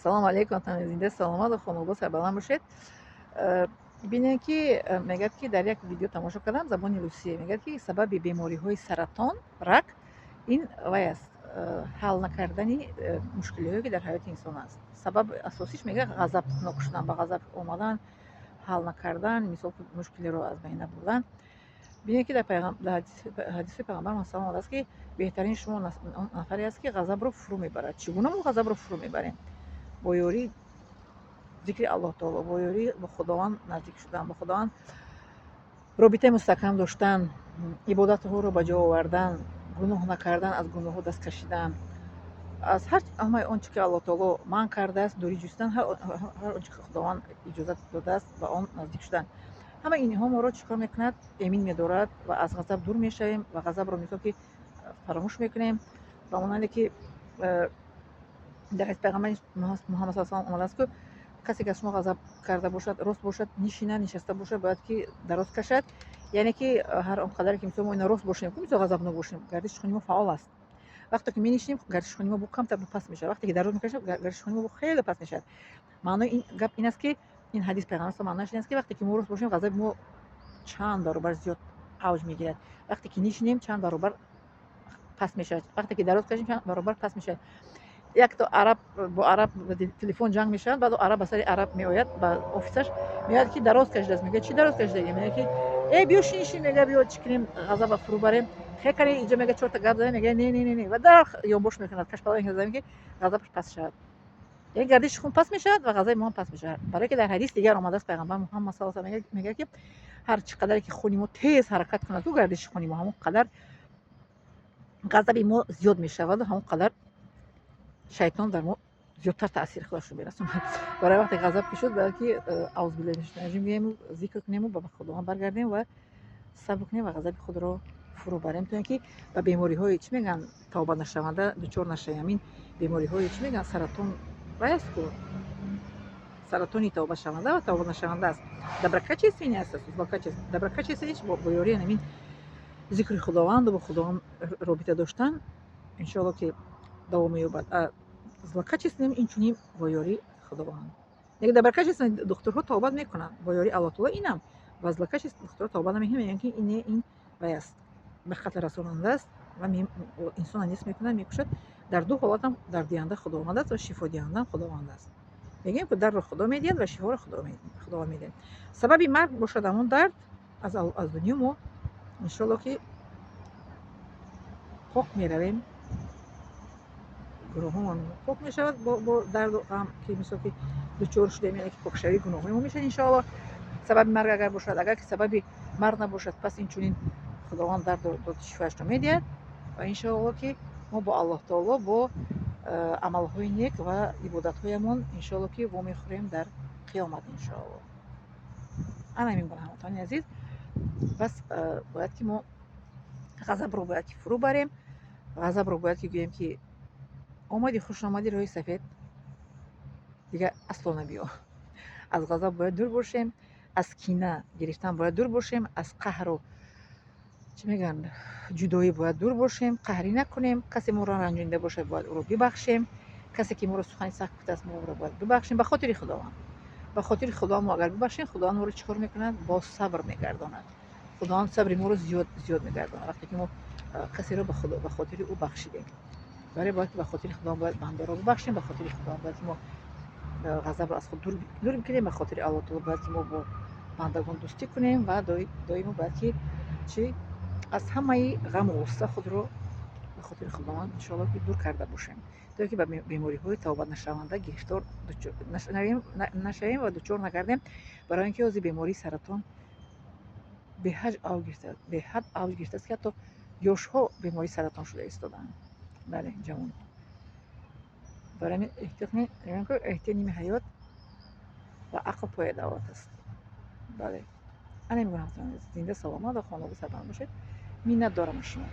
салом алейкум, зинда саломат ва хонобод сарбаланд бошед. Бинед ки мегӯяд ки дар як видео тамошо кардам, забони русия мегӯяд ки сабаби бемориҳои саратон, рак ин вай аст, ҳал накардани мушкилиҳое ки дар ҳаёти инсон аст. Сабаби асосиш мегӯяд ғазабнок шудан, ба ғазаб омадан, ҳал накардан, мисол мушкилиро аз байн набурдан. бинед ки дар ҳадиси пайғамбар муҳаммад омадаст ки беҳтарини шумо он нафаре аст ки ғазабро фурӯ мебарад. Чӣ гуна мо ғазабро фурӯ мебарем? бо ёрии зикри Аллоҳ таоло, бо ёрии ба худованд наздик шудан, ба худованд робитаи мустаҳкам доштан, ибодатҳоро ба ҷо овардан, гуноҳ накардан, аз гуноҳҳо даст кашидан, аз ҳамаи он чӣ ки Аллоҳ таоло манъ кардааст дурӣ ҷустан, ҳар он чӣ ки худованд иҷозат додааст ба он наздик шудан. ҳамаи инҳо моро чӣ кор мекунад? эмин медорад ва аз ғазаб дур мешавем ва ғазабро мисол ки фаромӯш мекунем. ба монанде ки дар ҳадиси пайғамбари Муҳаммад саллаллоҳу алайҳи ва саллям омадааст ки касе ки аз шумо ғазаб карда бошад, рост бошад, нишинад, нишаста бошад, бояд ки дароз кашад. яъне ки ҳар он қадаре ки мисол мо ина рост бошем, мисол ғазабнок бошем, гардиши хуни мо фаъол аст. вақте ки менишинем, гардиши хуни мо бо камтар паст мешавад. вақте ки дароз мекашем, гардиши хуни мо хеле паст мешавад. маънои ин гап ин аст ки ин ҳадис пайғамбар маънояш ин аст ки вақте ки мо рост бошем, ғазаби мо чанд баробар зиёд авҷ мегирад. вақте ки нишинем, чанд баробар паст мешавад. вақте ки дароз кашем, чанд баробар паст мешавад. якто араб бо араб телефон ҷанг мешавад, баъдо араб ба сари араб меояд, ба офисаш меояд ки дароз кашидааст. мегӯяд чӣ дароз кашидаӣ? мегӯяд ки биё шинишин, мегӯяд биё чӣ кунем, ғазаба фурӯ барем. хе канӣ инҷо мегӯяд чорта гап задем, мегӯяд не ва дар ёбош мекунад, кашпала мезанем ки ғазабаш паст шавад. яъне гардиши хун паст мешавад ва ғазаби мо ҳам паст мешавад. барое ки дар ҳадис дигар омадааст, пайғамбар Муҳаммад саллаллоҳу алайҳи ва саллям мегӯяд ки ҳар чӣ қадаре ки хуни мо тез ҳаракат кунад, ку гардиши хуни мо ҳамон қадар ғазаби мо зиёд мешаваду ҳамон қадар шайтон дар мо зиёдтар таъсири худашро мерасонад. барои вақте ғазаб ки шуд, бояд ки аузубилляҳи минашайторир гӯем, зикр кунему, ба худованд баргардем ва сабр кунем ва ғазаби худро фурӯ барем, то ин ки ба бемориҳои чӣ мегӯянд тавбанашаванда дучор нашавем. ин бемориҳои чӣ мегӯянд саратон вай аст ку саратони тавбашаванда ва тавбанашаванда аст. доброкачественный ин аст, доброкачественный бо ёрии ҳамин зикри худованду бо худованд робита доштан иншоалло ки давом меёбад. злокачественный инчунин бо ёрии худованд. як доброкачественный духтурҳо тавбат мекунанд бо ёрии Аллоҳ таоло инам, ва злокачественный духтурҳо тавбат намекунанд, мегӯянд ки ин вай аст, ба қатл расонанда аст ва инсонро нест мекунад, мекушад. дар ду ҳолатам дардиҳанда худованд аст ва шифодиҳандам худованд аст. мегӯем ки дардро худо медиҳад ва шифоро худованд медиҳад. сабаби марг бошад ҳамон дард, аз дунё мо иншоалло ки пок меравем, гуноҳҳоамон пок мешавад бо дарду ғам ки мисол ки дучор шудем, яъне ки покшавии гуноҳҳои мо мешавад иншоалло. сабаби марг агар бошад, агар ки сабаби марг набошад, пас инчунин худованд дарду шифояшро медиҳад ва иншоалло ки мо бо Аллоҳ таоло бо амалҳои нек ва ибодатҳоямон иншоалло ки вомехӯрем дар қиёмат иншоалло. ана ҳамин гуна ҳамватони азиз, бас бояд ки мо ғазабро бояд ки фурӯ барем. ғазабро бояд ки гӯем ки омади хушомади роҳи сафед дигар асло набиё. аз ғазаб бояд дур бошем, аз кина гирифтан бояд дур бошем, аз қаҳру чӣ мегӯянд ҷудоӣ бояд дур бошем, қаҳрӣ накунем. касе моро ранҷонида бошад, бояд ӯро бибахшем. касе ки моро сухани сахт гуфтааст, мо ӯро бояд бибахшем ба хотири худованд. ба хотири худованд мо агар бибахшем, худованд моро чӣ кор мекунад? Бо сабр мегардонад. худованд сабри моро зиёд мегардонад вақте ки мо касеро ба хотири ӯ бахшидем. барои бояд ки ба хотири худованд бояд бандаро бибахшем, ба хотири худованд бояд ки мо ғазабро аз худ дур бикунем, ба хотири Аллоҳ таоло бояд ки мо бо бандагон дӯстӣ кунем ва доимо бояд ки чӣ аз ҳамаи ғаму ғусса худро ба хотири худованд иншоалло ки дур карда бошем, то ки ба бемориҳои тавбатнашаванда гирифтор нашавем ва дучор нагардем. барои ин ки ҳозир бемории саратон беҳад авҷ гирифтааст ки ҳатто ёшҳо бемории саратон шуда истодаанд. бале ҷавон. барои ҳамин эҳтиёт ними ҳаёт ва ақл пояи давлат аст. бале ана мегӯям зинда саломат ва хонавод сарбаланд бошед. миннат дорам аз шумо.